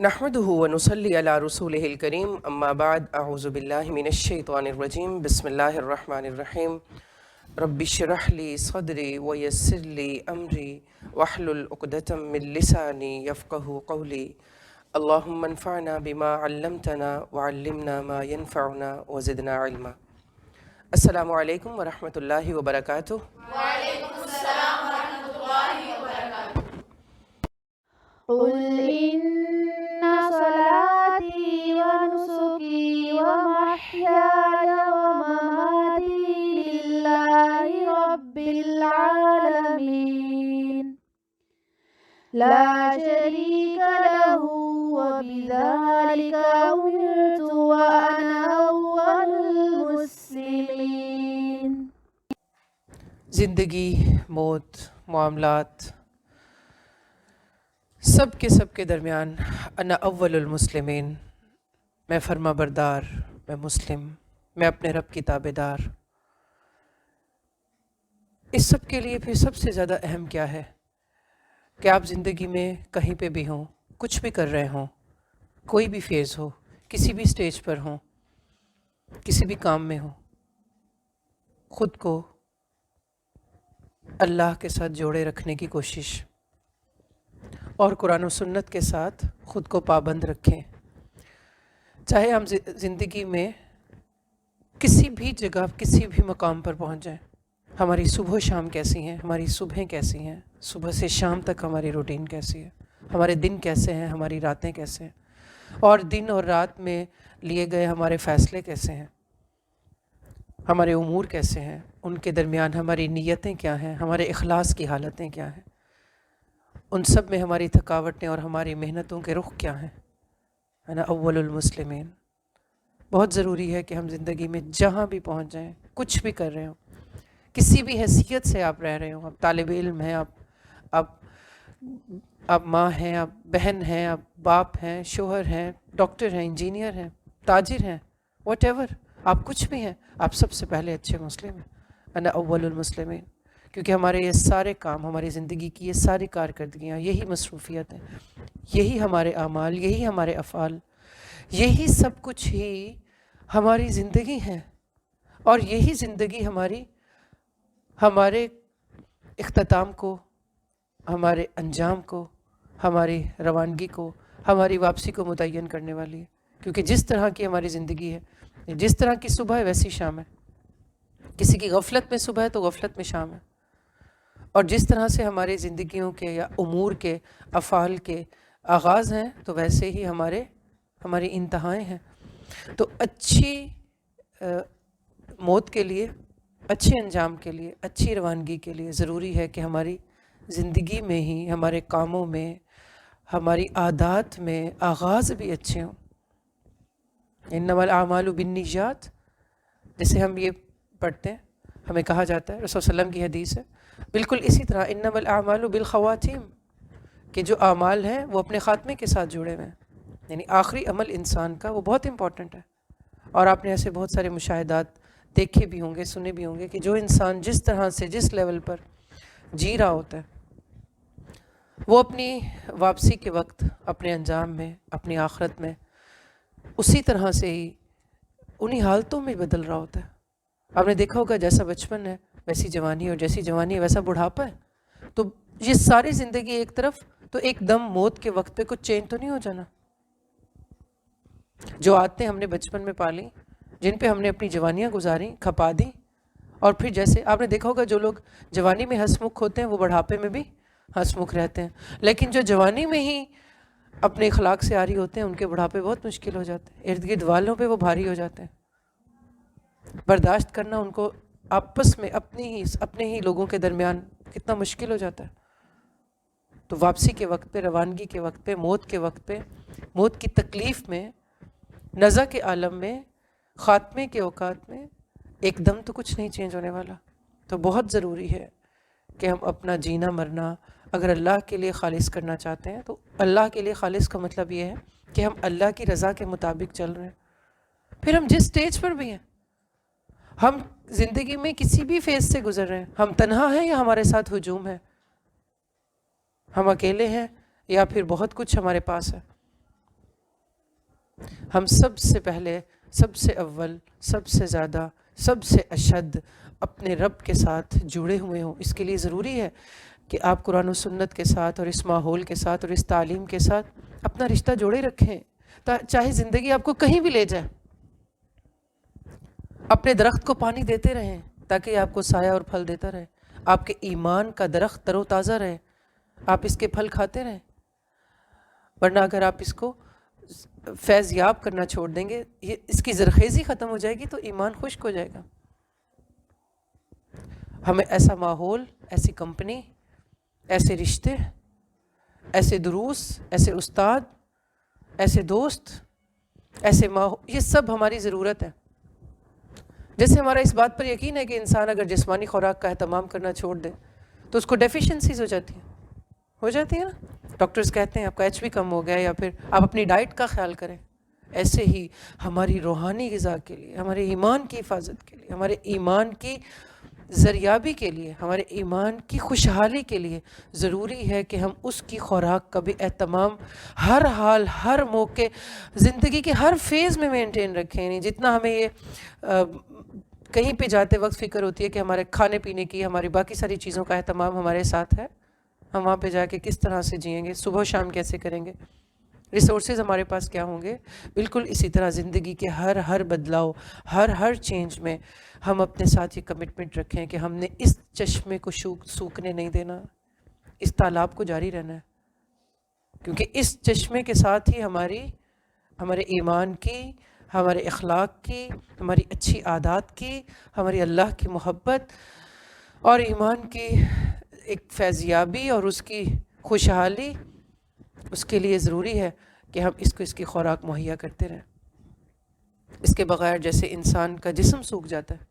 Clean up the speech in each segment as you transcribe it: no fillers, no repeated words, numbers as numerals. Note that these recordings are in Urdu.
نحمده ونصلي على رسوله الكريم اما بعد اعوذ بالله من الشيطان الرجيم بسم الله الرحمن الرحيم رب اشرح لي صدري ويسر لي امري واحلل عقدة من لساني يفقهوا قولي اللهم انفعنا بما علمتنا وعلمنا ما ينفعنا وزدنا علما. السلام علیکم ورحمۃ اللہ وبرکاتہ. وعلیکم السلام ورحمۃ اللہ وبرکاتہ. قل إن صلاتي ونسكي ومحياي ومماتي لله رب العالمين لا شريك له وبذلك أمرت وأنا أول المسلمين. زندگی، موت، معاملات سب کے درمیان انا اول المسلمین، میں فرما بردار، میں مسلم، میں اپنے رب کی تابع دار. اس سب کے لیے پھر سب سے زیادہ اہم کیا ہے کہ آپ زندگی میں کہیں پہ بھی ہوں، کچھ بھی کر رہے ہوں، کوئی بھی فیز ہو، کسی بھی سٹیج پر ہوں، کسی بھی کام میں ہوں، خود کو اللہ کے ساتھ جوڑے رکھنے کی کوشش اور قرآن و سنت کے ساتھ خود کو پابند رکھیں. چاہے ہم زندگی میں کسی بھی جگہ، کسی بھی مقام پر پہنچ جائیں، ہماری صبح و شام کیسی ہیں، ہماری صبحیں کیسی ہیں، صبح سے شام تک ہماری روٹین کیسی ہے، ہمارے دن کیسے ہیں، ہماری راتیں کیسے ہیں، اور دن اور رات میں لیے گئے ہمارے فیصلے کیسے ہیں، ہمارے امور کیسے ہیں، ان کے درمیان ہماری نیتیں کیا ہیں، ہمارے اخلاص کی حالتیں کیا ہیں، ان سب میں ہماری تھکاوٹیں اور ہماری محنتوں کے رخ کیا ہیں. انا اول المسلمین. بہت ضروری ہے کہ ہم زندگی میں جہاں بھی پہنچ جائیں، کچھ بھی کر رہے ہوں، کسی بھی حیثیت سے آپ رہ رہے ہوں، آپ طالب علم ہیں، آپ ماں ہیں، آپ بہن ہیں، آپ باپ ہیں، شوہر ہیں، ڈاکٹر ہیں، انجینئر ہیں، تاجر ہیں، واٹ ایور آپ کچھ بھی ہیں، آپ سب سے پہلے اچھے مسلم ہیں. انا اول المسلمین. کیونکہ ہمارے یہ سارے کام، ہماری زندگی کی یہ ساری کارکردگیاں، یہی مصروفیت ہیں، یہی ہمارے اعمال، یہی ہمارے افعال، یہی سب کچھ ہی ہماری زندگی ہے. اور یہی زندگی ہمارے اختتام کو، ہمارے انجام کو، ہماری روانگی کو، ہماری واپسی کو متعین کرنے والی ہے. کیونکہ جس طرح کی ہماری زندگی ہے، جس طرح کی صبح ہے ویسی شام ہے. کسی کی غفلت میں صبح ہے تو غفلت میں شام ہے. اور جس طرح سے ہماری زندگیوں کے یا امور کے، افعال کے آغاز ہیں تو ویسے ہی ہماری انتہائیں ہیں. تو اچھی موت کے لیے، اچھے انجام کے لیے، اچھی روانگی کے لیے ضروری ہے کہ ہماری زندگی میں ہی، ہمارے کاموں میں، ہماری عادات میں آغاز بھی اچھے ہوں. انما الاعمال بالنیات، جیسے ہم یہ پڑھتے ہیں، ہمیں کہا جاتا ہے، رسول صلی اللہ علیہ وسلم کی حدیث ہے، بالکل اسی طرح انما الاعمال بالخواتیم، کہ جو اعمال ہیں وہ اپنے خاتمے کے ساتھ جڑے ہوئے ہیں. یعنی آخری عمل انسان کا وہ بہت امپورٹنٹ ہے. اور آپ نے ایسے بہت سارے مشاہدات دیکھے بھی ہوں گے، سنے بھی ہوں گے کہ جو انسان جس طرح سے، جس لیول پر جی رہا ہوتا ہے، وہ اپنی واپسی کے وقت، اپنے انجام میں، اپنی آخرت میں اسی طرح سے ہی انہی حالتوں میں بدل رہا ہوتا ہے. آپ نے دیکھا ہوگا جیسا بچپن ہے ویسی جوانی، اور جیسی جوانی ہے ویسا بڑھاپا ہے. تو یہ ساری زندگی ایک طرف، تو ایک دم موت کے وقت پہ کچھ چینج تو نہیں ہو جانا. جو عادتیں ہم نے بچپن میں پالیں، جن پہ ہم نے اپنی جوانیاں گزاریں، کھپا دیں، اور پھر جیسے آپ نے دیکھا ہوگا جو لوگ جوانی میں ہنس مکھ ہوتے ہیں وہ بڑھاپے میں بھی ہنس مکھ رہتے ہیں. لیکن جو جوانی میں ہی اپنے اخلاق سے عاری ہوتے ہیں ان کے بڑھاپے بہت مشکل ہو جاتے ہیں، ارد گرد والوں پہ وہ بھاری ہو جاتے ہیں. برداشت کرنا ان کو آپس میں اپنے ہی لوگوں کے درمیان کتنا مشکل ہو جاتا ہے. تو واپسی کے وقت پہ، روانگی کے وقت پہ، موت کے وقت پہ، موت کی تکلیف میں، نزع کے عالم میں، خاتمے کے اوقات میں ایک دم تو کچھ نہیں چینج ہونے والا. تو بہت ضروری ہے کہ ہم اپنا جینا مرنا اگر اللہ کے لیے خالص کرنا چاہتے ہیں تو اللہ کے لیے خالص کا مطلب یہ ہے کہ ہم اللہ کی رضا کے مطابق چل رہے ہیں. پھر ہم جس سٹیج پر بھی ہیں، ہم زندگی میں کسی بھی فیز سے گزر رہے ہیں، ہم تنہا ہیں یا ہمارے ساتھ ہجوم ہے، ہم اکیلے ہیں یا پھر بہت کچھ ہمارے پاس ہے، ہم سب سے پہلے، سب سے اول، سب سے زیادہ، سب سے اشد اپنے رب کے ساتھ جڑے ہوئے ہوں. اس کے لیے ضروری ہے کہ آپ قرآن و سنت کے ساتھ اور اس ماحول کے ساتھ اور اس تعلیم کے ساتھ اپنا رشتہ جوڑے رکھیں، چاہے زندگی آپ کو کہیں بھی لے جائے. اپنے درخت کو پانی دیتے رہیں تاکہ آپ کو سایہ اور پھل دیتا رہے. آپ کے ایمان کا درخت تر و تازہ رہے، آپ اس کے پھل کھاتے رہیں. ورنہ اگر آپ اس کو فیض یاب کرنا چھوڑ دیں گے، اس کی زرخیزی ختم ہو جائے گی تو ایمان خشک ہو جائے گا. ہمیں ایسا ماحول، ایسی کمپنی، ایسے رشتے، ایسے دروس، ایسے استاد، ایسے دوست، ایسے ماحول، یہ سب ہماری ضرورت ہے. جیسے ہمارا اس بات پر یقین ہے کہ انسان اگر جسمانی خوراک کا اہتمام کرنا چھوڑ دے تو اس کو ڈیفیشنسیز ہو جاتی ہیں نا. ڈاکٹرز کہتے ہیں آپ کا ایچ بی کم ہو گیا، یا پھر آپ اپنی ڈائٹ کا خیال کریں. ایسے ہی ہماری روحانی غذا کے لیے، ہمارے ایمان کی حفاظت کے لیے، ہمارے ایمان کی زریابی کے لیے، ہمارے ایمان کی خوشحالی کے لیے ضروری ہے کہ ہم اس کی خوراک کا بھی اہتمام ہر حال، ہر موقع، زندگی کے ہر فیز میں مینٹین رکھیں. نہیں جتنا ہمیں یہ کہیں پہ جاتے وقت فکر ہوتی ہے کہ ہمارے کھانے پینے کی، ہماری باقی ساری چیزوں کا اہتمام ہمارے ساتھ ہے، ہم وہاں پہ جا کے کس طرح سے جئیں گے، صبح و شام کیسے کریں گے، ریسورسز ہمارے پاس کیا ہوں گے. بالکل اسی طرح زندگی کے ہر بدلاؤ، ہر چینج میں ہم اپنے ساتھ یہ کمٹمنٹ رکھیں کہ ہم نے اس چشمے کو سوکھنے نہیں دینا، اس تالاب کو جاری رہنا ہے. کیونکہ اس چشمے کے ساتھ ہی ہمارے ایمان کی، ہمارے اخلاق کی، ہماری اچھی عادات کی، ہماری اللہ کی محبت اور ایمان کی ایک فیضیابی اور اس کی خوشحالی، اس کے لیے ضروری ہے کہ ہم اس کی خوراک مہیا کرتے رہیں. اس کے بغیر جیسے انسان کا جسم سوکھ جاتا ہے،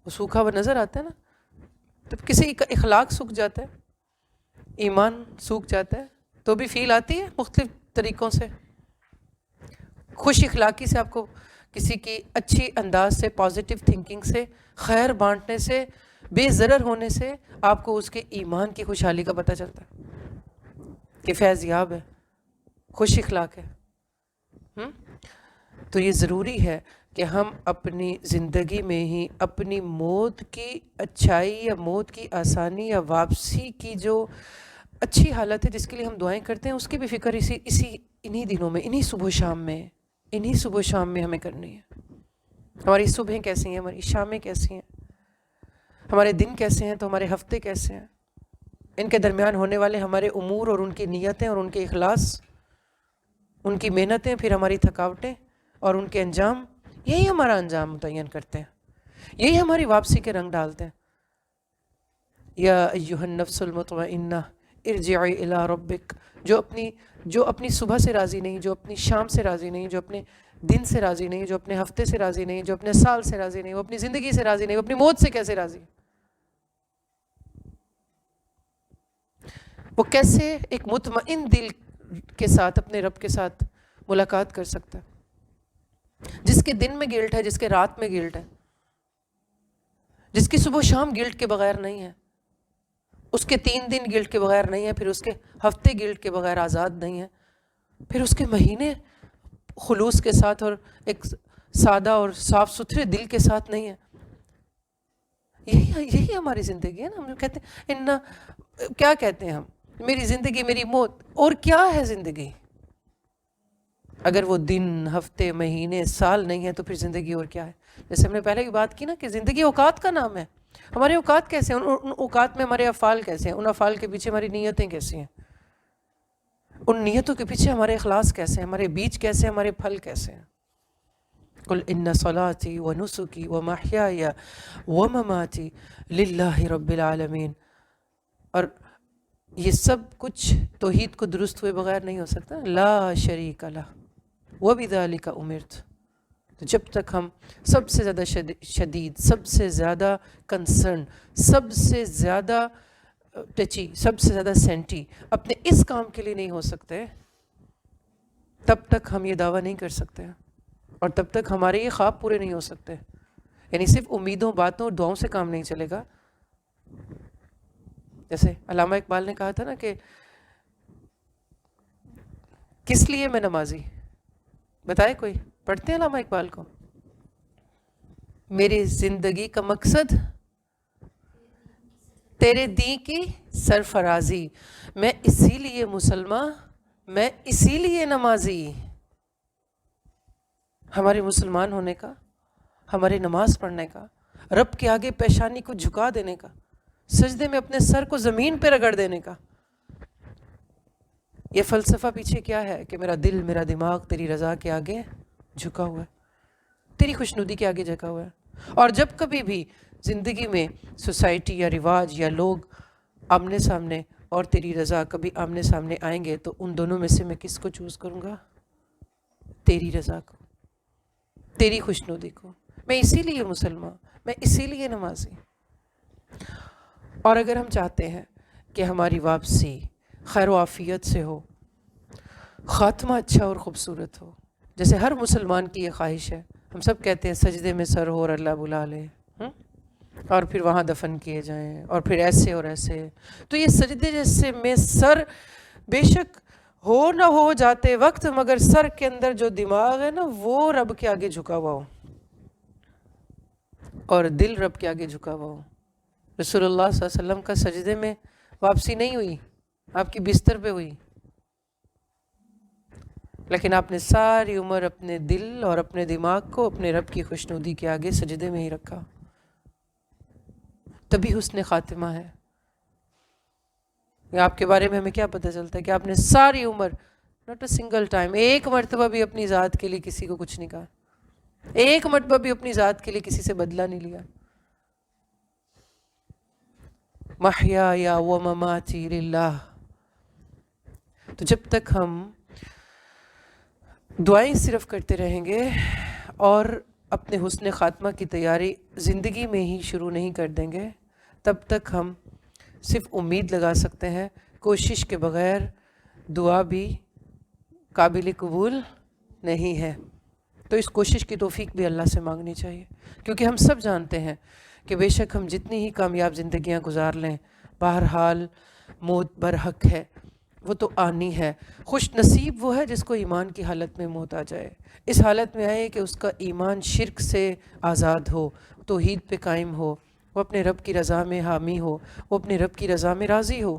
وہ سوکھا ہوا نظر آتا ہے نا، تو کسی کا اخلاق سوکھ جاتا ہے، ایمان سوکھ جاتا ہے تو بھی فیل آتی ہے مختلف طریقوں سے. خوش اخلاقی سے، آپ کو کسی کی اچھی انداز سے، پازیٹیو تھنکنگ سے، خیر بانٹنے سے، بے ضرر ہونے سے آپ کو اس کے ایمان کی خوشحالی کا پتہ چلتا ہے کہ فیض یاب ہے، خوش اخلاق ہے. تو یہ ضروری ہے کہ ہم اپنی زندگی میں ہی اپنی موت کی اچھائی یا موت کی آسانی یا واپسی کی جو اچھی حالت ہے جس کے لیے ہم دعائیں کرتے ہیں، اس کی بھی فکر انہی دنوں میں، انہی صبح و شام میں ہمیں کرنی ہے. ہماری صبحیں کیسی ہیں، ہماری شامیں کیسی ہیں، ہمارے دن کیسے ہیں تو ہمارے ہفتے کیسے ہیں. ان کے درمیان ہونے والے ہمارے امور اور ان کی نیتیں اور ان کے اخلاص، ان کی محنتیں، پھر ہماری تھکاوٹیں اور ان کے انجام، یہی ہمارا انجام متعین کرتے ہیں، یہی ہماری واپسی کے رنگ ڈالتے ہیں. یا ایھا النفس المطمئنہ ارجعی الی ربک، جو اپنی صبح سے راضی نہیں، جو اپنی شام سے راضی نہیں، جو اپنے دن سے راضی نہیں، جو اپنے ہفتے سے راضی نہیں، جو اپنے سال سے راضی نہیں، وہ اپنی زندگی سے راضی نہیں، وہ اپنی موت سے کیسے راضی؟ وہ کیسے ایک مطمئن دل کے ساتھ اپنے رب کے ساتھ ملاقات کر سکتا ہے جس کے دن میں گلٹ ہے، جس کے رات میں گلٹ ہے، جس کی صبح و شام گلٹ کے بغیر نہیں ہے، اس کے 3 دن گلٹ کے بغیر نہیں ہے، پھر اس کے ہفتے گلٹ کے بغیر آزاد نہیں ہے، پھر اس کے مہینے خلوص کے ساتھ اور ایک سادہ اور صاف ستھرے دل کے ساتھ نہیں ہے. یہی ہماری زندگی ہے نا. ہم کہتے ہیں کیا کہتے ہیں ہم، میری زندگی میری موت. اور کیا ہے زندگی؟ اگر وہ دن، ہفتے، مہینے، سال نہیں ہے تو پھر زندگی اور کیا ہے؟ جیسے ہم نے پہلے بھی بات کی نا کہ زندگی اوقات کا نام ہے. ہمارے اوقات کیسے ہیں، ان اوقات میں ہمارے افعال کیسے ہیں، ان افعال کے پیچھے ہماری نیتیں کیسی ہیں، ان نیتوں کے پیچھے ہمارے اخلاص کیسے ہیں، ہمارے بیج کیسے ہیں، ہمارے پھل کیسے ہیں. قل ان صلاتی ونسکی ومحیای ومماتی للہ رب العالمین. اور یہ سب کچھ توحید کو درست ہوئے بغیر نہیں ہو سکتا. لا شریک لہ وبذالک امرت. تو جب تک ہم سب سے زیادہ شدید، سب سے زیادہ کنسرن، سب سے زیادہ ٹچی، سب سے زیادہ سینٹی اپنے اس کام کے لیے نہیں ہو سکتے، تب تک ہم یہ دعویٰ نہیں کر سکتے، اور تب تک ہمارے یہ خواب پورے نہیں ہو سکتے. یعنی صرف امیدوں، باتوں اور دعاؤں سے کام نہیں چلے گا. جیسے علامہ اقبال نے کہا تھا نا کہ کس لیے میں نمازی، بتائے کوئی؟ پڑھتے ہیں علامہ اقبال کو؟ میری زندگی کا مقصد تیرے دین کی سرفرازی، میں اسی لیے مسلمان، میں اسی لیے نمازی۔ ہمارے مسلمان ہونے کا، ہمارے نماز پڑھنے کا، رب کے آگے پیشانی کو جھکا دینے کا، سجدے میں اپنے سر کو زمین پہ رگڑ دینے کا، یہ فلسفہ پیچھے کیا ہے؟ کہ میرا دل، میرا دماغ تیری رضا کے آگے جھکا ہوا ہے، تیری خوشنودی کے آگے جھکا ہوا ہے۔ اور جب کبھی بھی زندگی میں سوسائٹی یا رواج یا لوگ آمنے سامنے اور تیری رضا کبھی آمنے سامنے آئیں گے تو ان دونوں میں سے میں کس کو چوز کروں گا؟ تیری رضا کو، تیری خوشنودی کو۔ میں اسی لیے مسلمان، میں اسی لیے نمازی۔ اور اگر ہم چاہتے ہیں کہ ہماری واپسی خیر و عافیت سے ہو، خاتمہ اچھا اور خوبصورت ہو، جیسے ہر مسلمان کی یہ خواہش ہے، ہم سب کہتے ہیں سجدے میں سر ہو اور اللہ بلا لے، اور پھر وہاں دفن کیے جائیں، اور پھر ایسے اور ایسے۔ تو یہ سجدے جیسے میں سر بے شک ہو نہ ہو جاتے وقت، مگر سر کے اندر جو دماغ ہے نا وہ رب کے آگے جھکا ہوا ہو، اور دل رب کے آگے جھکا ہوا ہو۔ رسول اللہ صلی اللہ علیہ وسلم کا سجدے میں واپسی نہیں ہوئی، آپ کی بستر پہ ہوئی، لیکن آپ نے ساری عمر اپنے دل اور اپنے دماغ کو اپنے رب کی خوشنودی کے آگے سجدے میں ہی رکھا، تبھی حسن خاتمہ ہے۔ آپ کے بارے میں ہمیں کیا پتہ چلتا ہے؟ کہ آپ نے ساری عمر ناٹ اے سنگل ٹائم، ایک مرتبہ بھی اپنی ذات کے لیے کسی کو کچھ نہیں کہا، ایک مرتبہ بھی اپنی ذات کے لیے کسی سے بدلہ نہیں لیا۔ محیائی و مماتی للہ۔ تو جب تک ہم دعائیں صرف کرتے رہیں گے اور اپنے حسن خاتمہ کی تیاری زندگی میں ہی شروع نہیں کر دیں گے، تب تک ہم صرف امید لگا سکتے ہیں، کوشش کے بغیر دعا بھی قابل قبول نہیں ہے۔ تو اس کوشش کی توفیق بھی اللہ سے مانگنی چاہیے، کیونکہ ہم سب جانتے ہیں کہ بے شک ہم جتنی ہی کامیاب زندگیاں گزار لیں، بہرحال موت برحق ہے، وہ تو آنی ہے۔ خوش نصیب وہ ہے جس کو ایمان کی حالت میں موت آ جائے، اس حالت میں آئے کہ اس کا ایمان شرک سے آزاد ہو، توحید پہ قائم ہو، وہ اپنے رب کی رضا میں حامی ہو، وہ اپنے رب کی رضا میں راضی ہو۔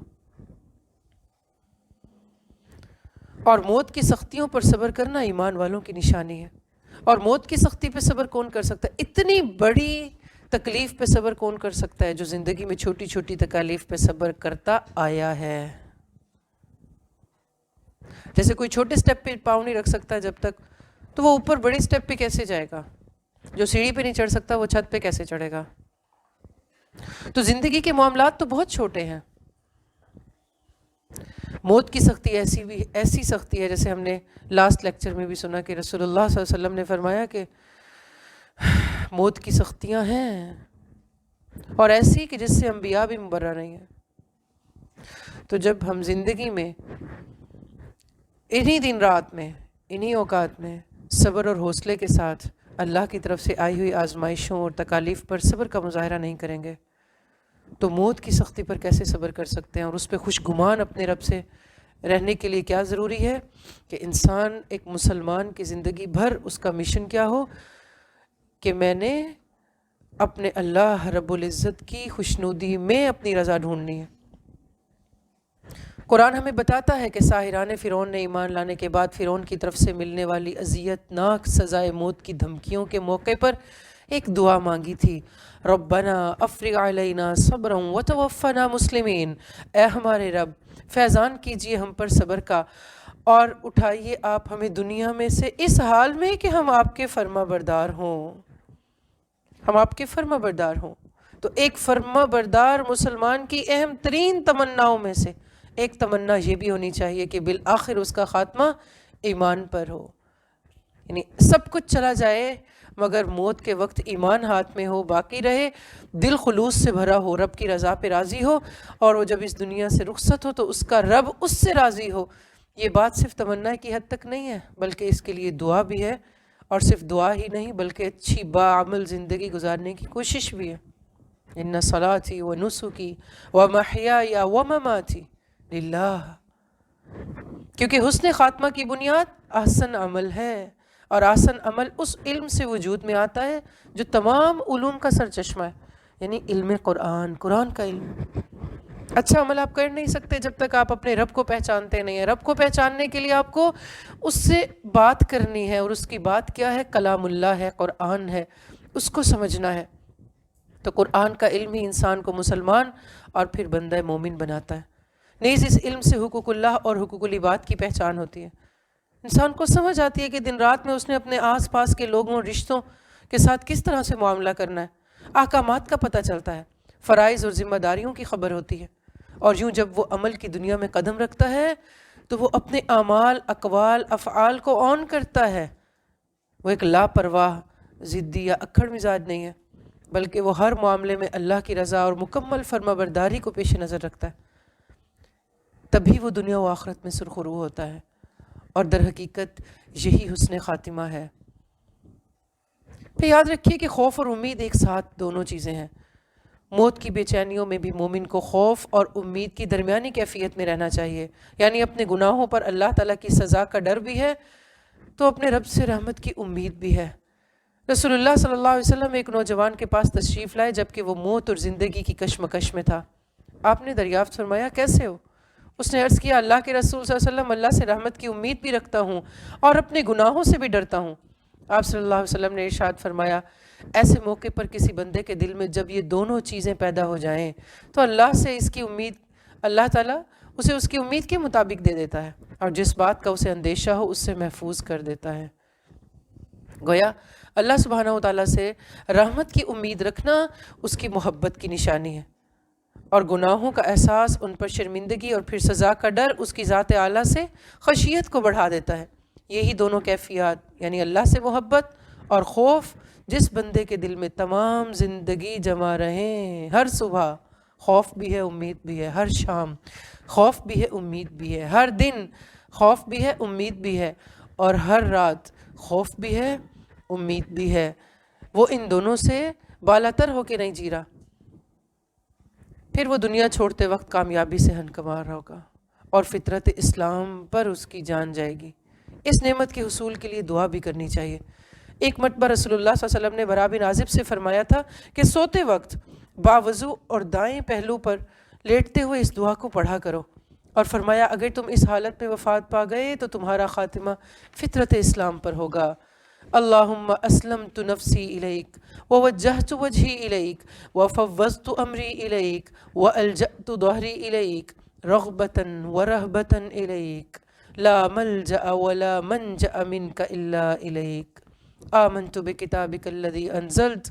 اور موت کی سختیوں پر صبر کرنا ایمان والوں کی نشانی ہے۔ اور موت کی سختی پہ صبر کون کر سکتا ہے؟ اتنی بڑی تکلیف پہ صبر کون کر سکتا ہے جو زندگی میں چھوٹی چھوٹی تکالیف پہ صبر کرتا آیا ہے؟ جیسے کوئی چھوٹے سٹیپ پہ پاؤں نہیں رکھ سکتا جب تک، تو وہ اوپر بڑے سٹیپ پہ کیسے جائے گا؟ جو سیڑھی پہ نہیں چڑھ سکتا وہ چھت پہ کیسے چڑھے گا؟ تو زندگی کے معاملات تو بہت چھوٹے ہیں۔ موت کی سختی ایسی سختی ہے، جیسے ہم نے لاسٹ لیکچر میں بھی سنا کہ رسول اللہ صلی اللہ علیہ وسلم نے فرمایا کہ موت کی سختیاں ہیں، اور ایسی کہ جس سے انبیاء بھی مبرہ نہیں ہیں۔ تو جب ہم زندگی میں انہی دن رات میں، انہی اوقات میں صبر اور حوصلے کے ساتھ اللہ کی طرف سے آئی ہوئی آزمائشوں اور تکالیف پر صبر کا مظاہرہ نہیں کریں گے تو موت کی سختی پر کیسے صبر کر سکتے ہیں؟ اور اس پہ خوش گمان اپنے رب سے رہنے کے لیے کیا ضروری ہے کہ انسان ایک مسلمان کی زندگی بھر اس کا مشن کیا ہو کہ میں نے اپنے اللہ رب العزت کی خوشنودی میں اپنی رضا ڈھونڈنی ہے۔ قرآن ہمیں بتاتا ہے کہ ساحران فرعون نے ایمان لانے کے بعد فرعون کی طرف سے ملنے والی اذیت ناک سزائے موت کی دھمکیوں کے موقع پر ایک دعا مانگی تھی، ربنا افرغ علینا صبرا وتوفنا مسلمین، اے ہمارے رب فیضان کیجئے ہم پر صبر کا اور اٹھائیے آپ ہمیں دنیا میں سے اس حال میں کہ ہم آپ کے فرما بردار ہوں، ہم آپ کے فرما بردار ہوں۔ تو ایک فرما بردار مسلمان کی اہم ترین تمناؤں میں سے ایک تمنا یہ بھی ہونی چاہیے کہ بالآخر اس کا خاتمہ ایمان پر ہو، یعنی سب کچھ چلا جائے مگر موت کے وقت ایمان ہاتھ میں ہو، باقی رہے، دل خلوص سے بھرا ہو، رب کی رضا پہ راضی ہو، اور وہ جب اس دنیا سے رخصت ہو تو اس کا رب اس سے راضی ہو۔ یہ بات صرف تمنا کی حد تک نہیں ہے بلکہ اس کے لیے دعا بھی ہے، اور صرف دعا ہی نہیں بلکہ اچھی باعمل زندگی گزارنے کی کوشش بھی ہے۔ ان صلاتی و نسکی و محیای و مماتی للہ، کیونکہ حسن خاتمہ کی بنیاد احسن عمل ہے، اور آسن عمل اس علم سے وجود میں آتا ہے جو تمام علوم کا سرچشمہ ہے، یعنی علم قرآن، قرآن کا علم۔ اچھا عمل آپ کر نہیں سکتے جب تک آپ اپنے رب کو پہچانتے نہیں ہیں۔ رب کو پہچاننے کے لیے آپ کو اس سے بات کرنی ہے، اور اس کی بات کیا ہے؟ کلام اللہ ہے، قرآن ہے، اس کو سمجھنا ہے۔ تو قرآن کا علم ہی انسان کو مسلمان اور پھر بندہ مومن بناتا ہے۔ نیز اس علم سے حقوق اللہ اور حقوق العباد کی پہچان ہوتی ہے۔ انسان کو سمجھ آتی ہے کہ دن رات میں اس نے اپنے آس پاس کے لوگوں اور رشتوں کے ساتھ کس طرح سے معاملہ کرنا ہے، احکامات کا پتہ چلتا ہے، فرائض اور ذمہ داریوں کی خبر ہوتی ہے۔ اور یوں جب وہ عمل کی دنیا میں قدم رکھتا ہے تو وہ اپنے اعمال، اقوال، افعال کو آن کرتا ہے۔ وہ ایک لاپرواہ، ضدی یا اکھڑ مزاج نہیں ہے، بلکہ وہ ہر معاملے میں اللہ کی رضا اور مکمل فرما برداری کو پیش نظر رکھتا ہے۔ تبھی وہ دنیا و آخرت میں سرخرو ہوتا ہے، اور در حقیقت یہی حسن خاتمہ ہے۔ پھر یاد رکھیے کہ خوف اور امید ایک ساتھ دونوں چیزیں ہیں۔ موت کی بے چینیوں میں بھی مومن کو خوف اور امید کی درمیانی کیفیت میں رہنا چاہیے، یعنی اپنے گناہوں پر اللہ تعالیٰ کی سزا کا ڈر بھی ہے تو اپنے رب سے رحمت کی امید بھی ہے۔ رسول اللہ صلی اللہ علیہ وسلم ایک نوجوان کے پاس تشریف لائے جبکہ وہ موت اور زندگی کی کشمکش میں تھا۔ آپ نے دریافت فرمایا، کیسے ہو؟ اس نے عرض کیا، اللہ کے رسول صلی اللہ علیہ وسلم، اللہ سے رحمت کی امید بھی رکھتا ہوں اور اپنے گناہوں سے بھی ڈرتا ہوں۔ آپ صلی اللہ علیہ وسلم نے ارشاد فرمایا، ایسے موقع پر کسی بندے کے دل میں جب یہ دونوں چیزیں پیدا ہو جائیں تو اللہ سے اس کی امید، اللہ تعالیٰ اسے اس کی امید کے مطابق دے دیتا ہے، اور جس بات کا اسے اندیشہ ہو اس سے محفوظ کر دیتا ہے۔ گویا اللہ سبحانہ و تعالیٰ سے رحمت کی امید رکھنا اس کی محبت کی نشانی ہے، اور گناہوں کا احساس، ان پر شرمندگی اور پھر سزا کا ڈر اس کی ذات اعلیٰ سے خشیت کو بڑھا دیتا ہے۔ یہی دونوں کیفیات، یعنی اللہ سے محبت اور خوف، جس بندے کے دل میں تمام زندگی جمع رہیں، ہر صبح خوف بھی ہے، امید بھی ہے، ہر شام خوف بھی ہے، امید بھی ہے، ہر دن خوف بھی ہے، امید بھی ہے، اور ہر رات خوف بھی ہے، امید بھی ہے، وہ ان دونوں سے بالاتر ہو کے نہیں جی رہا، پھر وہ دنیا چھوڑتے وقت کامیابی سے ہنکمار ہوگا اور فطرت اسلام پر اس کی جان جائے گی۔ اس نعمت کے حصول کے لیے دعا بھی کرنی چاہیے۔ ایک مرتبہ رسول اللہ صلی اللہ علیہ وسلم نے برا بن عازب سے فرمایا تھا کہ سوتے وقت باوضو اور دائیں پہلو پر لیٹتے ہوئے اس دعا کو پڑھا کرو، اور فرمایا اگر تم اس حالت میں وفات پا گئے تو تمہارا خاتمہ فطرت اسلام پر ہوگا۔ اللہم اسلمت نفسی الیک ووجہت وجہی الیک وفوضت امری الیک والجأت ظہری الیک رغبتا ورہبتا الیک لا ملجأ ولا منجأ منک الا الیک آمنت بکتابک الذی انزلت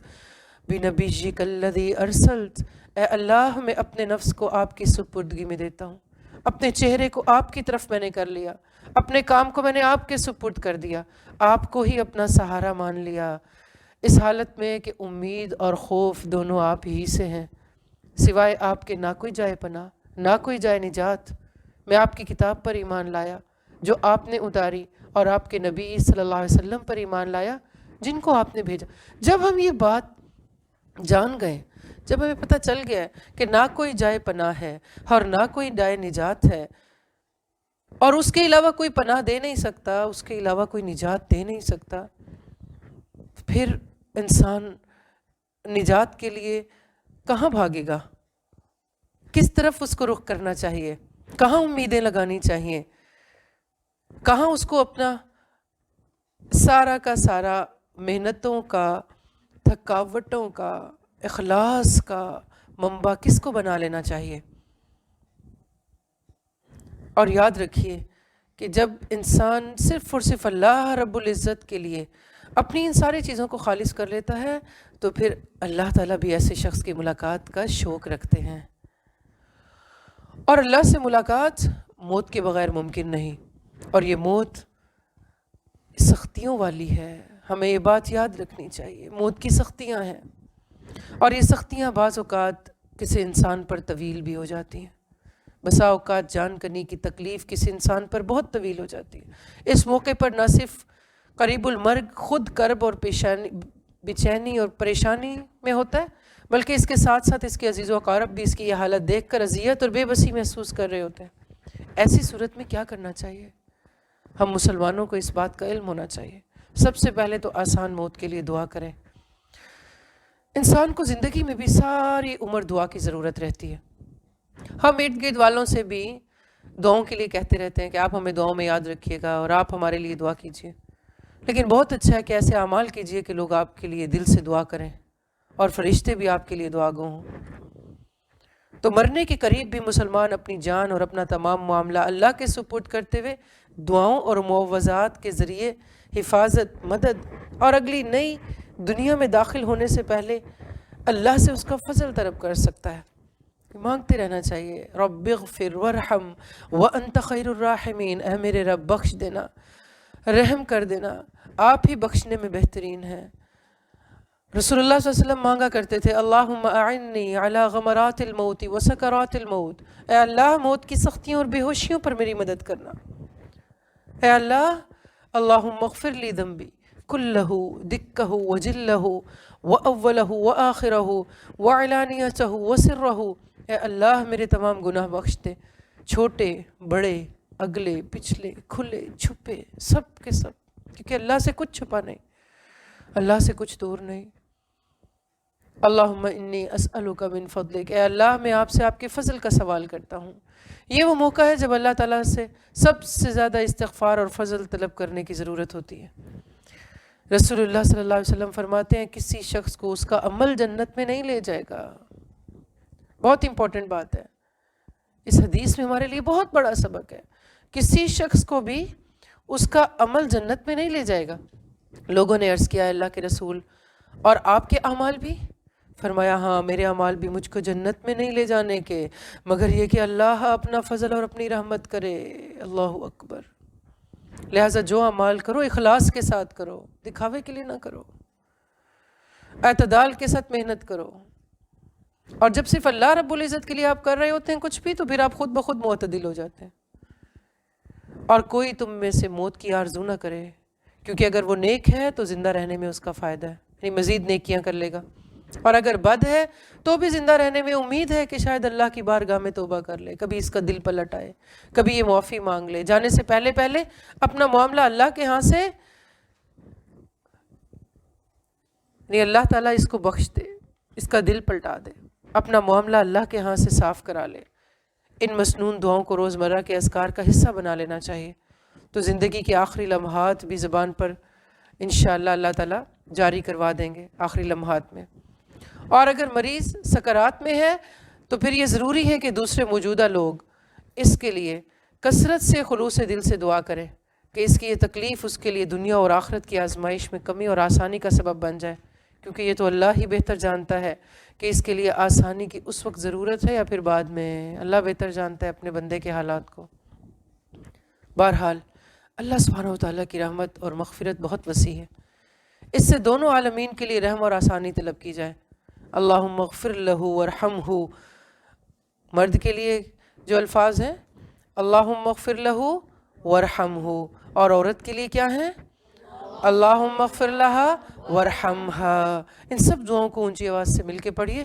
بنبیک الذی ارسلت۔ اے اللہ، میں اپنے نفس کو آپ کی سپردگی میں دیتا ہوں، اپنے چہرے کو آپ کی طرف میں نے کر لیا، اپنے کام کو میں نے آپ کے سپرد کر دیا، آپ کو ہی اپنا سہارا مان لیا، اس حالت میں کہ امید اور خوف دونوں آپ ہی سے ہیں، سوائے آپ کے نہ کوئی جائے پناہ، نہ کوئی جائے نجات۔ میں آپ کی کتاب پر ایمان لایا جو آپ نے اتاری، اور آپ کے نبی صلی اللہ علیہ وسلم پر ایمان لایا جن کو آپ نے بھیجا۔ جب ہم یہ بات جان گئے، جب ہمیں پتہ چل گیا کہ نہ کوئی جائے پناہ ہے اور نہ کوئی جائے نجات ہے، اور اس کے علاوہ کوئی پناہ دے نہیں سکتا، اس کے علاوہ کوئی نجات دے نہیں سکتا، پھر انسان نجات کے لیے کہاں بھاگے گا؟ کس طرف اس کو رخ کرنا چاہیے؟ کہاں امیدیں لگانی چاہیے؟ کہاں اس کو اپنا سارا کا سارا محنتوں کا، تھکاوٹوں کا، اخلاص کا منبع کس کو بنا لینا چاہیے؟ اور یاد رکھیے کہ جب انسان صرف اور صرف اللہ رب العزت کے لیے اپنی ان ساری چیزوں کو خالص کر لیتا ہے تو پھر اللہ تعالیٰ بھی ایسے شخص کی ملاقات کا شوق رکھتے ہیں، اور اللہ سے ملاقات موت کے بغیر ممکن نہیں، اور یہ موت سختیوں والی ہے۔ ہمیں یہ بات یاد رکھنی چاہیے، موت کی سختیاں ہیں، اور یہ سختیاں بعض اوقات کسی انسان پر طویل بھی ہو جاتی ہیں۔ بسا اوقات جان کنی کی تکلیف کسی انسان پر بہت طویل ہو جاتی ہے۔ اس موقع پر نہ صرف قریب المرگ خود کرب اور بے چینی اور پریشانی میں ہوتا ہے، بلکہ اس کے ساتھ ساتھ اس کے عزیز و اقارب بھی اس کی یہ حالت دیکھ کر اذیت اور بے بسی محسوس کر رہے ہوتے ہیں۔ ایسی صورت میں کیا کرنا چاہیے؟ ہم مسلمانوں کو اس بات کا علم ہونا چاہیے، سب سے پہلے تو آسان موت کے لیے دعا کریں۔ انسان کو زندگی میں بھی ساری عمر دعا کی ضرورت رہتی ہے۔ ہم ارد گرد والوں سے بھی دعاؤں کے لیے کہتے رہتے ہیں کہ آپ ہمیں دعاؤں میں یاد رکھیے گا اور آپ ہمارے لیے دعا کیجیے، لیکن بہت اچھا ہے کہ ایسے اعمال کیجیے کہ لوگ آپ کے لیے دل سے دعا کریں اور فرشتے بھی آپ کے لیے دعا گو ہوں۔ تو مرنے کے قریب بھی مسلمان اپنی جان اور اپنا تمام معاملہ اللہ کے سپرد کرتے ہوئے دعاؤں اور معوذات کے ذریعے حفاظت، مدد اور اگلی نئی دنیا میں داخل ہونے سے پہلے اللہ سے اس کا فضل طلب کر سکتا ہے۔ مانگتے رہنا چاہیے، رب اغفر ورحم وانت خیر الراحمین، اے میرے رب بخش دینا، رحم کر دینا، آپ ہی بخشنے میں بہترین ہیں۔ رسول اللہ صلی اللہ علیہ وسلم مانگا کرتے تھے اللہم اعنی علی غمرات الموت وسکرات الموت، اے اللہ موت کی سختیوں اور بے ہوشیوں پر میری مدد کرنا۔ اے اللہ، اللہم اغفر لی ذنبی کلہ دکہ وجلہ واولہ وآخرہ وعلانیتہ وسرہ، اے اللہ میرے تمام گناہ بخش دے، چھوٹے بڑے اگلے پچھلے کھلے چھپے سب کے سب، کیونکہ اللہ سے کچھ چھپا نہیں، اللہ سے کچھ دور نہیں۔ اللہم انی اسألک من فضلک، اے اللہ میں آپ سے آپ کے فضل کا سوال کرتا ہوں۔ یہ وہ موقع ہے جب اللہ تعالیٰ سے سب سے زیادہ استغفار اور فضل طلب کرنے کی ضرورت ہوتی ہے۔ رسول اللہ صلی اللہ علیہ وسلم فرماتے ہیں کسی شخص کو اس کا عمل جنت میں نہیں لے جائے گا۔ بہت امپورٹنٹ بات ہے، اس حدیث میں ہمارے لیے بہت بڑا سبق ہے۔ کسی شخص کو بھی اس کا عمل جنت میں نہیں لے جائے گا۔ لوگوں نے عرض کیا اللہ کے رسول اور آپ کے اعمال بھی؟ فرمایا ہاں میرے اعمال بھی مجھ کو جنت میں نہیں لے جانے کے، مگر یہ کہ اللہ اپنا فضل اور اپنی رحمت کرے۔ اللہ اکبر۔ لہٰذا جو اعمال کرو اخلاص کے ساتھ کرو، دکھاوے کے لیے نہ کرو، اعتدال کے ساتھ محنت کرو، اور جب صرف اللہ رب العزت کے لیے آپ کر رہے ہوتے ہیں کچھ بھی تو پھر آپ خود بخود معتدل ہو جاتے ہیں۔ اور کوئی تم میں سے موت کی آرزو نہ کرے، کیونکہ اگر وہ نیک ہے تو زندہ رہنے میں اس کا فائدہ ہے، یعنی مزید نیکیاں کر لے گا، اور اگر بد ہے تو بھی زندہ رہنے میں امید ہے کہ شاید اللہ کی بارگاہ میں توبہ کر لے، کبھی اس کا دل پلٹ آئے، کبھی یہ معافی مانگ لے، جانے سے پہلے پہلے اپنا معاملہ اللہ کے ہاں سے، یعنی اللہ تعالیٰ اس کو بخش دے، اس کا دل پلٹا دے، اپنا معاملہ اللہ کے ہاں سے صاف کرا لے۔ ان مسنون دعاؤں کو روزمرہ کے اذکار کا حصہ بنا لینا چاہیے، تو زندگی کے آخری لمحات بھی زبان پر انشاءاللہ اللہ تعالیٰ جاری کروا دیں گے آخری لمحات میں۔ اور اگر مریض سکرات میں ہے تو پھر یہ ضروری ہے کہ دوسرے موجودہ لوگ اس کے لیے کثرت سے خلوص دل سے دعا کریں کہ اس کی یہ تکلیف اس کے لیے دنیا اور آخرت کی آزمائش میں کمی اور آسانی کا سبب بن جائے، کیونکہ یہ تو اللہ ہی بہتر جانتا ہے کہ اس کے لیے آسانی کی اس وقت ضرورت ہے یا پھر بعد میں۔ اللہ بہتر جانتا ہے اپنے بندے کے حالات کو۔ بہرحال اللہ سبحانہ وتعالیٰ کی رحمت اور مغفرت بہت وسیع ہے، اس سے دونوں عالمین کے لیے رحم اور آسانی طلب کی جائے۔ اللہم اغفر لہ ورحمہ، مرد کے لیے جو الفاظ ہیں اللہم اغفر لہ ورحمہ، اور عورت کے لیے کیا ہیں اللہم اغفر لہا ورحمہا۔ ان سب دعاؤں کو اونچی آواز سے مل کے پڑھیے۔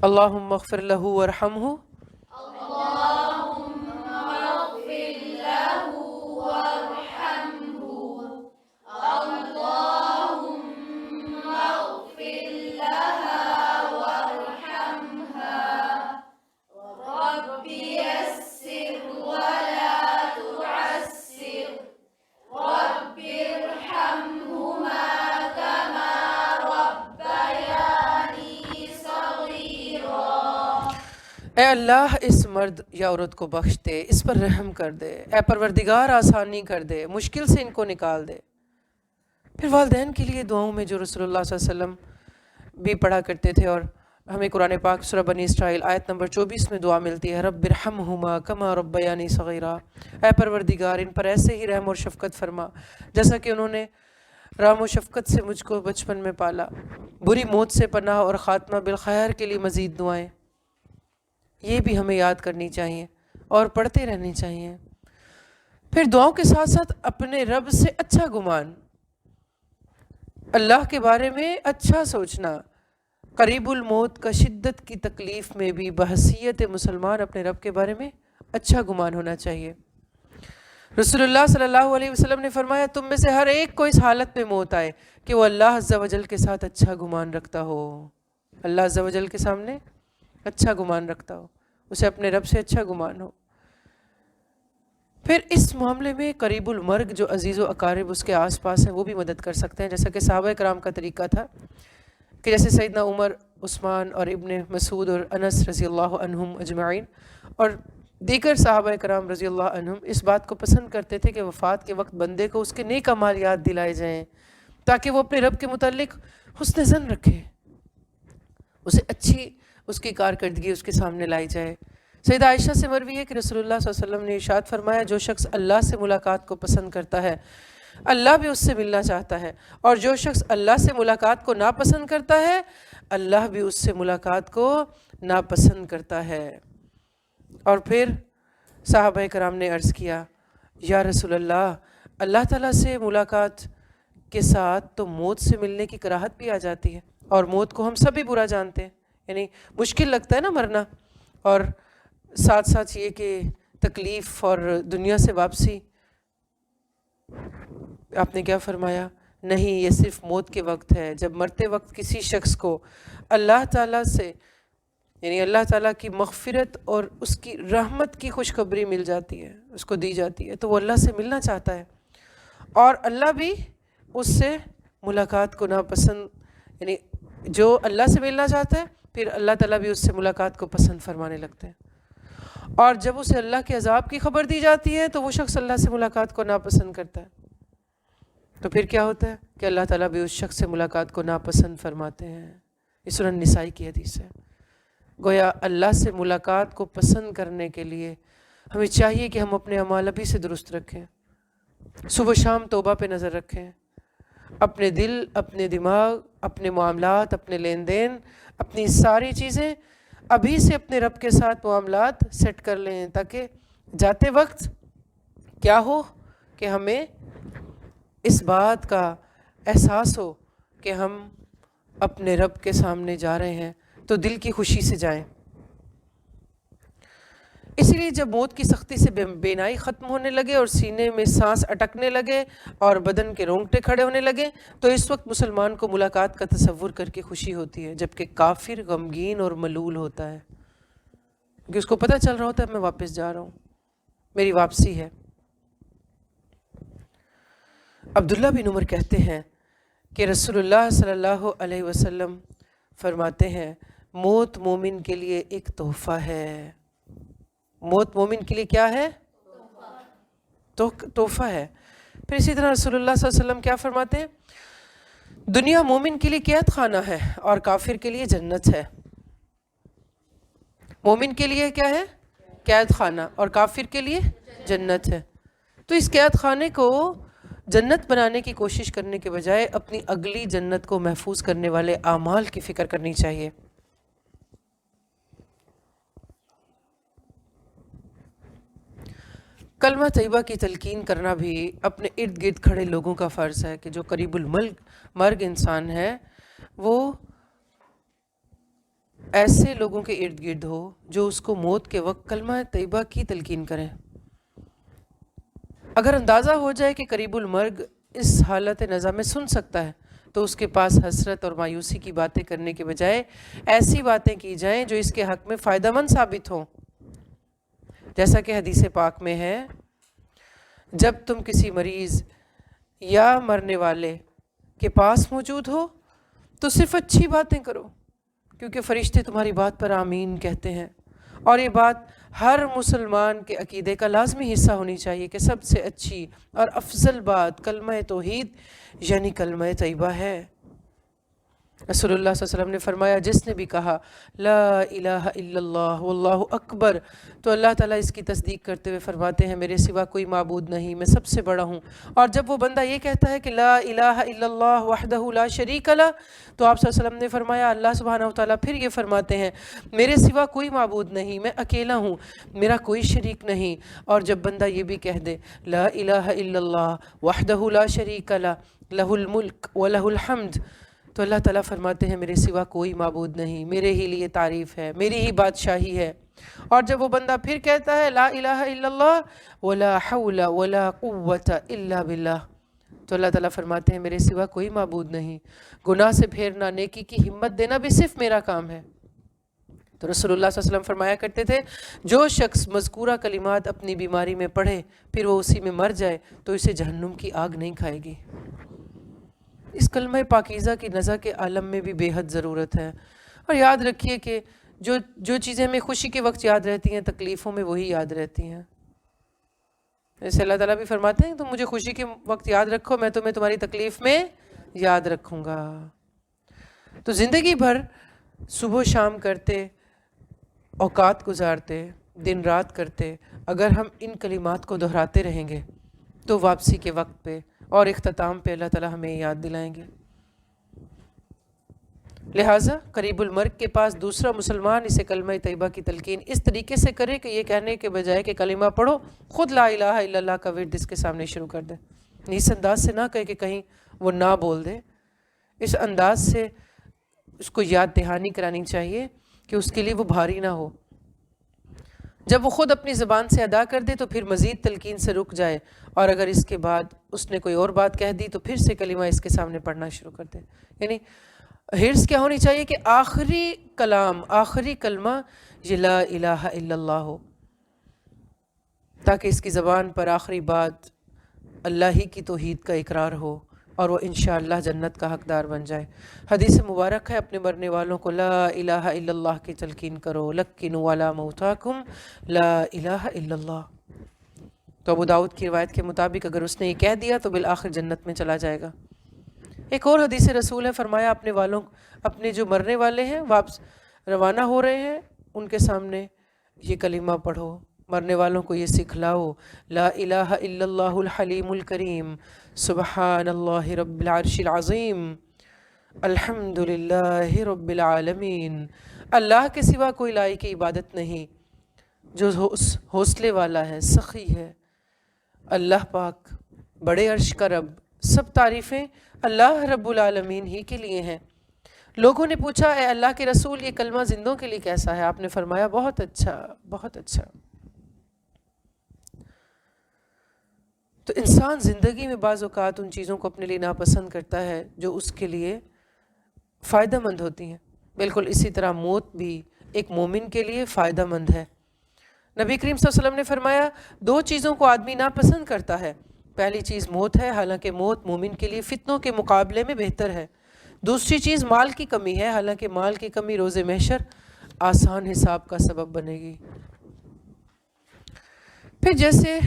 اللہم اغفر لہ ورحمہ، اے اللہ اس مرد یا عورت کو بخش دے، اس پر رحم کر دے، اے پروردگار آسانی کر دے، مشکل سے ان کو نکال دے۔ پھر والدین کے لیے دعاؤں میں جو رسول اللہ صلی اللہ علیہ وسلم بھی پڑھا کرتے تھے، اور ہمیں قرآن پاک سورہ بنی اسرائیل آیت نمبر 24 میں دعا ملتی ہے، رب ارحمہما کما ربیانی صغیرا، اے پروردگار ان پر ایسے ہی رحم اور شفقت فرما جیسا کہ انہوں نے رحم و شفقت سے مجھ کو بچپن میں پالا۔ بری موت سے پناہ اور خاتمہ بالخیر کے لیے مزید دعائیں، یہ بھی ہمیں یاد کرنی چاہیے اور پڑھتے رہنی چاہیے۔ پھر دعاؤں کے ساتھ ساتھ اپنے رب سے اچھا گمان، اللہ کے بارے میں اچھا سوچنا، قریب الموت کا شدت کی تکلیف میں بھی بحیثیت مسلمان اپنے رب کے بارے میں اچھا گمان ہونا چاہیے۔ رسول اللہ صلی اللہ علیہ وسلم نے فرمایا تم میں سے ہر ایک کو اس حالت میں موت آئے کہ وہ اللہ عز و جل کے ساتھ اچھا گمان رکھتا ہو، اللہ عز و جل کے سامنے اچھا گمان رکھتا ہو، اسے اپنے رب سے اچھا گمان ہو۔ پھر اس معاملے میں قریب المرگ جو عزیز و اقارب اس کے آس پاس ہیں وہ بھی مدد کر سکتے ہیں، جیسا کہ صحابہ کرام کا طریقہ تھا کہ جیسے سیدنا عمر، عثمان اور ابن مسعود اور انس رضی اللہ عنہم اجمعین اور دیگر صحابہ کرام رضی اللہ عنہم اس بات کو پسند کرتے تھے کہ وفات کے وقت بندے کو اس کے نیک اعمال یاد دلائے جائیں تاکہ وہ اپنے رب کے متعلق حسن ظن رکھے، اسے اچھی اس کی کارکردگی اس کے سامنے لائی جائے۔ سیدہ عائشہ سے مروی ہے کہ رسول اللہ صلی اللہ علیہ وسلم نے ارشاد فرمایا جو شخص اللہ سے ملاقات کو پسند کرتا ہے اللہ بھی اس سے ملنا چاہتا ہے، اور جو شخص اللہ سے ملاقات کو ناپسند کرتا ہے اللہ بھی اس سے ملاقات کو ناپسند کرتا ہے۔ اور پھر صحابہ کرام نے عرض کیا یا رسول اللہ، اللہ تعالیٰ سے ملاقات کے ساتھ تو موت سے ملنے کی کراہت بھی آ جاتی ہے، اور موت کو ہم سبھی برا جانتے ہیں، یعنی مشکل لگتا ہے نا مرنا، اور ساتھ ساتھ یہ کہ تکلیف اور دنیا سے واپسی۔ آپ نے کیا فرمایا؟ نہیں، یہ صرف موت کے وقت ہے، جب مرتے وقت کسی شخص کو اللہ تعالیٰ سے یعنی اللہ تعالیٰ کی مغفرت اور اس کی رحمت کی خوشخبری مل جاتی ہے، اس کو دی جاتی ہے، تو وہ اللہ سے ملنا چاہتا ہے، اور اللہ بھی اس سے ملاقات کو ناپسند، یعنی جو اللہ سے ملنا چاہتا ہے پھر اللہ تعالیٰ بھی اس سے ملاقات کو پسند فرمانے لگتے ہیں، اور جب اسے اللہ کے عذاب کی خبر دی جاتی ہے تو وہ شخص اللہ سے ملاقات کو ناپسند کرتا ہے، تو پھر کیا ہوتا ہے کہ اللہ تعالیٰ بھی اس شخص سے ملاقات کو ناپسند فرماتے ہیں۔ یہ سنن نسائی کی حدیث ہے۔ گویا اللہ سے ملاقات کو پسند کرنے کے لیے ہمیں چاہیے کہ ہم اپنے اعمال ابھی سے درست رکھیں، صبح و شام توبہ پہ نظر رکھیں، اپنے دل، اپنے دماغ، اپنے معاملات، اپنے لین دین، اپنی ساری چیزیں ابھی سے اپنے رب کے ساتھ معاملات سیٹ کر لیں، تاکہ جاتے وقت کیا ہو کہ ہمیں اس بات کا احساس ہو کہ ہم اپنے رب کے سامنے جا رہے ہیں تو دل کی خوشی سے جائیں۔ اسی لیے جب موت کی سختی سے بینائی ختم ہونے لگے اور سینے میں سانس اٹکنے لگے اور بدن کے رونگٹے کھڑے ہونے لگے تو اس وقت مسلمان کو ملاقات کا تصور کر کے خوشی ہوتی ہے، جبکہ کافر غمگین اور ملول ہوتا ہے، کیونکہ اس کو پتہ چل رہا ہوتا ہے میں واپس جا رہا ہوں، میری واپسی ہے۔ عبداللہ بن عمر کہتے ہیں کہ رسول اللہ صلی اللہ علیہ وسلم فرماتے ہیں موت مومن کے لیے ایک تحفہ ہے۔ موت مومن کے لیے کیا ہے؟ تحفہ ہے۔ پھر اسی طرح رسول اللہ صلی اللہ علیہ وسلم کیا فرماتے ہیں؟ دنیا مومن کے لیے قید خانہ ہے اور کافر کے لیے جنت ہے۔ مومن کے لیے کیا ہے؟ قید خانہ، اور کافر کے لیے جنت ہے۔ تو اس قید خانے کو جنت بنانے کی کوشش کرنے کے بجائے اپنی اگلی جنت کو محفوظ کرنے والے اعمال کی فکر کرنی چاہیے۔ کلمہ طیبہ کی تلقین کرنا بھی اپنے ارد گرد کھڑے لوگوں کا فرض ہے کہ جو قریب المرگ انسان ہے وہ ایسے لوگوں کے ارد گرد ہو جو اس کو موت کے وقت کلمہ طیبہ کی تلقین کریں۔ اگر اندازہ ہو جائے کہ قریب المرگ اس حالت نزا میں سن سکتا ہے تو اس کے پاس حسرت اور مایوسی کی باتیں کرنے کے بجائے ایسی باتیں کی جائیں جو اس کے حق میں فائدہ مند ثابت ہوں، جیسا کہ حدیث پاک میں ہے جب تم کسی مریض یا مرنے والے کے پاس موجود ہو تو صرف اچھی باتیں کرو، کیونکہ فرشتے تمہاری بات پر آمین کہتے ہیں، اور یہ بات ہر مسلمان کے عقیدے کا لازمی حصہ ہونی چاہیے کہ سب سے اچھی اور افضل بات کلمہ توحید یعنی کلمہ طیبہ ہے۔ رسول اللہ صلی اللہ علیہ وسلم نے فرمایا جس نے بھی کہا لا الہ الا اللہ واللہ اکبر تو اللہ تعالیٰ اس کی تصدیق کرتے ہوئے فرماتے ہیں میرے سوا کوئی معبود نہیں، میں سب سے بڑا ہوں۔ اور جب وہ بندہ یہ کہتا ہے کہ لا الہ الا اللہ وحدہ لا شریک لہ تو آپ صلی اللہ علیہ وسلم نے فرمایا اللہ سبحانہ وتعالیٰ پھر یہ فرماتے ہیں میرے سوا کوئی معبود نہیں، میں اکیلا ہوں، میرا کوئی شریک نہیں۔ اور جب بندہ یہ بھی کہہ دے لا الہ الا اللہ وحدہ لا شریک لہ لہ الملک ولہ الحمد تو اللہ تعالیٰ فرماتے ہیں میرے سوا کوئی معبود نہیں، میرے ہی لیے تعریف ہے، میری ہی بادشاہی ہے۔ اور جب وہ بندہ پھر کہتا ہے لا الہ الا اللہ ولا حول ولا قوت الا باللہ، تو اللہ تعالیٰ فرماتے ہیں میرے سوا کوئی معبود نہیں، گناہ سے پھیرنا، نیکی کی ہمت دینا بھی صرف میرا کام ہے۔ تو رسول اللہ صلی اللہ علیہ وسلم فرمایا کرتے تھے جو شخص مذکورہ کلمات اپنی بیماری میں پڑھے پھر وہ اسی میں مر جائے تو اسے جہنم کی آگ نہیں کھائے گی۔ اس کلمہ پاکیزہ کی نزع کے عالم میں بھی بے حد ضرورت ہے۔ اور یاد رکھیے کہ جو چیزیں ہمیں خوشی کے وقت یاد رہتی ہیں تکلیفوں میں وہی یاد رہتی ہیں۔ جیسے اللہ تعالیٰ بھی فرماتے ہیں تم مجھے خوشی کے وقت یاد رکھو، میں تمہیں تمہاری تکلیف میں یاد رکھوں گا۔ تو زندگی بھر صبح و شام کرتے، اوقات گزارتے، دن رات کرتے، اگر ہم ان کلمات کو دہراتے رہیں گے تو واپسی کے وقت پہ اور اختتام پہ اللہ تعالیٰ ہمیں یاد دلائیں گے۔ لہٰذا قریب المرگ کے پاس دوسرا مسلمان اسے کلمہ طیبہ کی تلقین اس طریقے سے کرے کہ یہ کہنے کے بجائے کہ کلمہ پڑھو، خود لا الہ الا اللہ کا ورد اس کے سامنے شروع کر دے۔ اس انداز سے نہ کہے کہ کہیں وہ نہ بول دے، اس انداز سے اس کو یاد دہانی کرانی چاہیے کہ اس کے لیے وہ بھاری نہ ہو۔ جب وہ خود اپنی زبان سے ادا کر دے تو پھر مزید تلقین سے رک جائے، اور اگر اس کے بعد اس نے کوئی اور بات کہہ دی تو پھر سے کلمہ اس کے سامنے پڑھنا شروع کر دے۔ یعنی حرص کیا ہونی چاہیے کہ آخری کلام، آخری کلمہ یہ لا الہ الا اللہ ہو، تاکہ اس کی زبان پر آخری بات اللہ ہی کی توحید کا اقرار ہو اور وہ انشاءاللہ جنت کا حقدار بن جائے۔ حدیث مبارک ہے اپنے مرنے والوں کو لا الہ الا اللہ کی تلقین کرو، لکنوا علی موتاکم لا الہ الا اللہ۔ تو ابو داؤد کی روایت کے مطابق اگر اس نے یہ کہہ دیا تو بالآخر جنت میں چلا جائے گا۔ ایک اور حدیث رسول ہے، فرمایا اپنے جو مرنے والے ہیں واپس روانہ ہو رہے ہیں ان کے سامنے یہ کلمہ پڑھو، مرنے والوں کو یہ سکھلاؤ، لا الہ الا اللہ الحلیم الکریم، سبحان اللہ رب العرش العظیم، الحمد للہ رب العالمین۔ اللہ کے سوا کوئی لائق عبادت نہیں، جو حوصلے والا ہے، سخی ہے، اللہ پاک بڑے عرش کا رب، سب تعریفیں اللہ رب العالمین ہی کے لیے ہیں۔ لوگوں نے پوچھا اے اللہ کے رسول یہ کلمہ زندوں کے لیے کیسا ہے؟ آپ نے فرمایا بہت اچھا، بہت اچھا۔ تو انسان زندگی میں بعض اوقات ان چیزوں کو اپنے لیے ناپسند کرتا ہے جو اس کے لیے فائدہ مند ہوتی ہیں۔ بالکل اسی طرح موت بھی ایک مومن کے لیے فائدہ مند ہے۔ نبی کریم صلی اللہ علیہ وسلم نے فرمایا دو چیزوں کو آدمی ناپسند کرتا ہے، پہلی چیز موت ہے، حالانکہ موت مومن کے لیے فتنوں کے مقابلے میں بہتر ہے۔ دوسری چیز مال کی کمی ہے، حالانکہ مال کی کمی روز محشر آسان حساب کا سبب بنے گی۔ پھر جیسے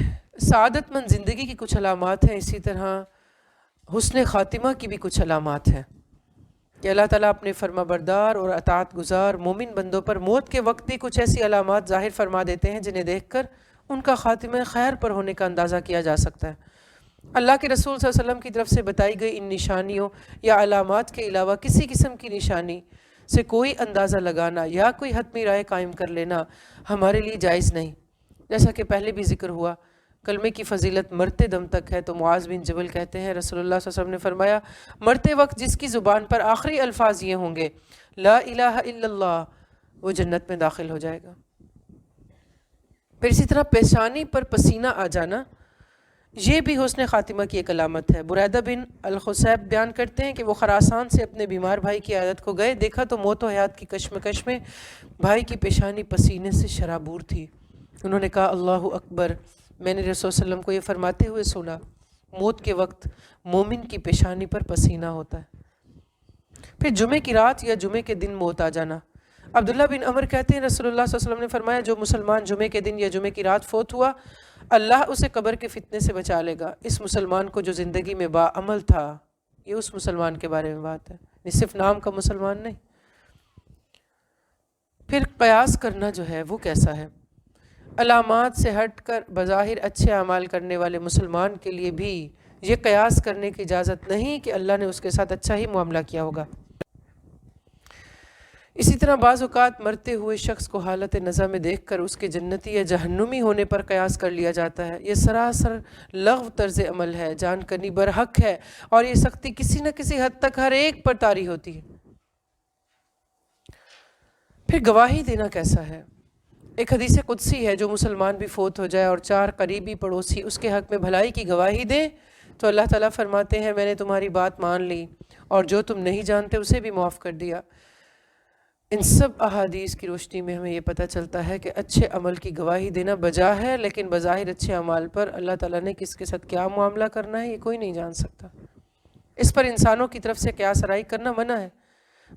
سعادت مند زندگی کی کچھ علامات ہیں، اسی طرح حسن خاتمہ کی بھی کچھ علامات ہیں کہ اللہ تعالیٰ اپنے فرما بردار اور اطاعت گزار مومن بندوں پر موت کے وقت بھی کچھ ایسی علامات ظاہر فرما دیتے ہیں جنہیں دیکھ کر ان کا خاتمہ خیر پر ہونے کا اندازہ کیا جا سکتا ہے۔ اللہ کے رسول صلی اللہ علیہ وسلم کی طرف سے بتائی گئی ان نشانیوں یا علامات کے علاوہ کسی قسم کی نشانی سے کوئی اندازہ لگانا یا کوئی حتمی رائے قائم کر لینا ہمارے لیے جائز نہیں۔ جیسا کہ پہلے بھی ذکر ہوا کلمے کی فضیلت مرتے دم تک ہے، تو معاذ بن جبل کہتے ہیں رسول اللہ صلی اللہ علیہ وسلم نے فرمایا مرتے وقت جس کی زبان پر آخری الفاظ یہ ہوں گے لا الہ الا اللہ، وہ جنت میں داخل ہو جائے گا۔ پھر اسی طرح پیشانی پر پسینہ آ جانا یہ بھی حسن خاتمہ کی ایک علامت ہے۔ بریدہ بن الخصیب بیان کرتے ہیں کہ وہ خراسان سے اپنے بیمار بھائی کی عیادت کو گئے، دیکھا تو موت و حیات کی کشمکش میں بھائی کی پیشانی پسینے سے شرابور تھی۔ انہوں نے کہا اللہ اکبر، میں نے رسول صلی اللہ علیہ وسلم کو یہ فرماتے ہوئے سنا موت کے وقت مومن کی پیشانی پر پسینہ ہوتا ہے۔ پھر جمعے کی رات یا جمعے کے دن موت آ جانا۔ عبداللہ بن عمر کہتے ہیں رسول اللہ صلی اللہ علیہ وسلم نے فرمایا جو مسلمان جمعے کے دن یا جمعے کی رات فوت ہوا اللہ اسے قبر کے فتنے سے بچا لے گا۔ اس مسلمان کو جو زندگی میں با عمل تھا، یہ اس مسلمان کے بارے میں بات ہے، صرف نام کا مسلمان نہیں۔ پھر قیاس کرنا جو ہے وہ کیسا ہے؟ علامات سے ہٹ کر بظاہر اچھے اعمال کرنے والے مسلمان کے لیے بھی یہ قیاس کرنے کی اجازت نہیں کہ اللہ نے اس کے ساتھ اچھا ہی معاملہ کیا ہوگا۔ اسی طرح بعض اوقات مرتے ہوئے شخص کو حالت نزع میں دیکھ کر اس کے جنتی یا جہنمی ہونے پر قیاس کر لیا جاتا ہے۔ یہ سراسر لغو طرز عمل ہے، جان کنی برحق ہے، اور یہ سختی کسی نہ کسی حد تک ہر ایک پر طاری ہوتی ہے۔ پھر گواہی دینا کیسا ہے؟ ایک حدیث قدسی ہے، جو مسلمان بھی فوت ہو جائے اور 4 قریبی پڑوسی اس کے حق میں بھلائی کی گواہی دیں تو اللہ تعالیٰ فرماتے ہیں میں نے تمہاری بات مان لی اور جو تم نہیں جانتے اسے بھی معاف کر دیا۔ ان سب احادیث کی روشنی میں ہمیں یہ پتہ چلتا ہے کہ اچھے عمل کی گواہی دینا بجا ہے، لیکن بظاہر اچھے اعمال پر اللہ تعالیٰ نے کس کے ساتھ کیا معاملہ کرنا ہے یہ کوئی نہیں جان سکتا۔ اس پر انسانوں کی طرف سے قیاس آرائی کرنا منع ہے۔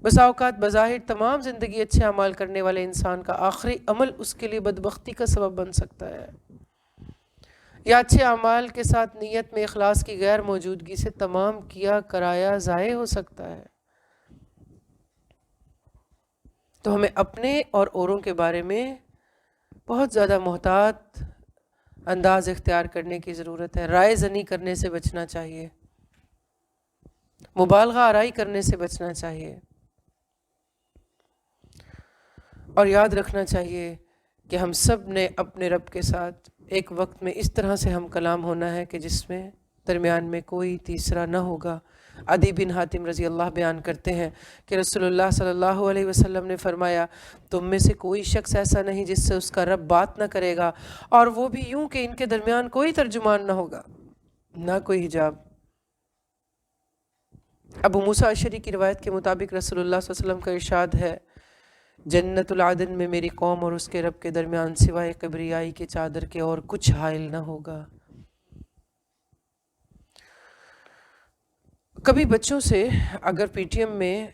بسا اوقات بظاہر تمام زندگی اچھے اعمال کرنے والے انسان کا آخری عمل اس کے لیے بدبختی کا سبب بن سکتا ہے، یا اچھے اعمال کے ساتھ نیت میں اخلاص کی غیر موجودگی سے تمام کیا کرایا ضائع ہو سکتا ہے۔ تو ہمیں اپنے اور اوروں کے بارے میں بہت زیادہ محتاط انداز اختیار کرنے کی ضرورت ہے۔ رائے زنی کرنے سے بچنا چاہیے، مبالغہ آرائی کرنے سے بچنا چاہیے، اور یاد رکھنا چاہیے کہ ہم سب نے اپنے رب کے ساتھ ایک وقت میں اس طرح سے ہم کلام ہونا ہے کہ جس میں درمیان میں کوئی تیسرا نہ ہوگا۔ عدی بن حاتم رضی اللہ بیان کرتے ہیں کہ رسول اللہ صلی اللہ علیہ وسلم نے فرمایا تم میں سے کوئی شخص ایسا نہیں جس سے اس کا رب بات نہ کرے گا، اور وہ بھی یوں کہ ان کے درمیان کوئی ترجمان نہ ہوگا، نہ کوئی حجاب۔ ابو موسیٰ اشعری کی روایت کے مطابق رسول اللہ صلی اللہ علیہ وسلم کا ارشاد ہے جنت العدن میں میری قوم اور اس کے رب کے درمیان سوائے کبریائی کے چادر کے اور کچھ حائل نہ ہوگا۔ کبھی بچوں سے اگر پی ٹی ایم میں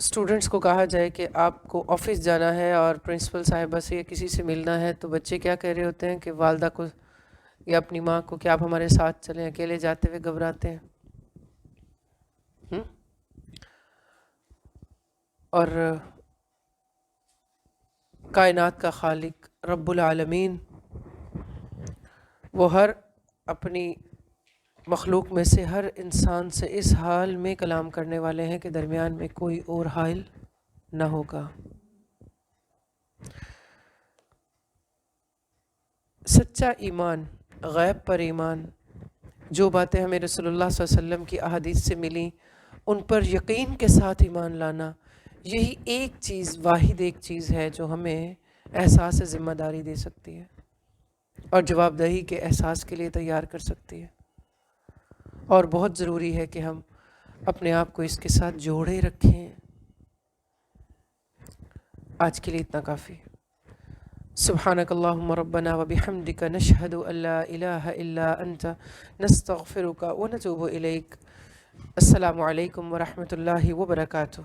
اسٹوڈنٹس کو کہا جائے کہ آپ کو آفس جانا ہے اور پرنسپل صاحبہ سے یا کسی سے ملنا ہے، تو بچے کیا کہہ رہے ہوتے ہیں کہ والدہ کو یا اپنی ماں کو کہ آپ ہمارے ساتھ چلیں، اکیلے جاتے ہوئے گھبراتے ہیں۔ اور کائنات کا خالق رب العالمین وہ ہر اپنی مخلوق میں سے ہر انسان سے اس حال میں کلام کرنے والے ہیں کہ درمیان میں کوئی اور حائل نہ ہوگا۔ سچا ایمان، غیب پر ایمان، جو باتیں ہمیں رسول اللہ صلی اللہ علیہ وسلم کی احادیث سے ملیں ان پر یقین کے ساتھ ایمان لانا، یہی ایک چیز، واحد ایک چیز ہے جو ہمیں احساس ذمہ داری دے سکتی ہے اور جواب دہی کے احساس کے لیے تیار کر سکتی ہے۔ اور بہت ضروری ہے کہ ہم اپنے آپ کو اس کے ساتھ جوڑے رکھیں۔ آج کے لیے اتنا کافی۔ سبحانک اللہم ربنا وبحمدک نشہد ان لا الہ الا انت نستغفرک ونتوب الیک۔ السلام علیکم ورحمۃ اللہ وبرکاتہ۔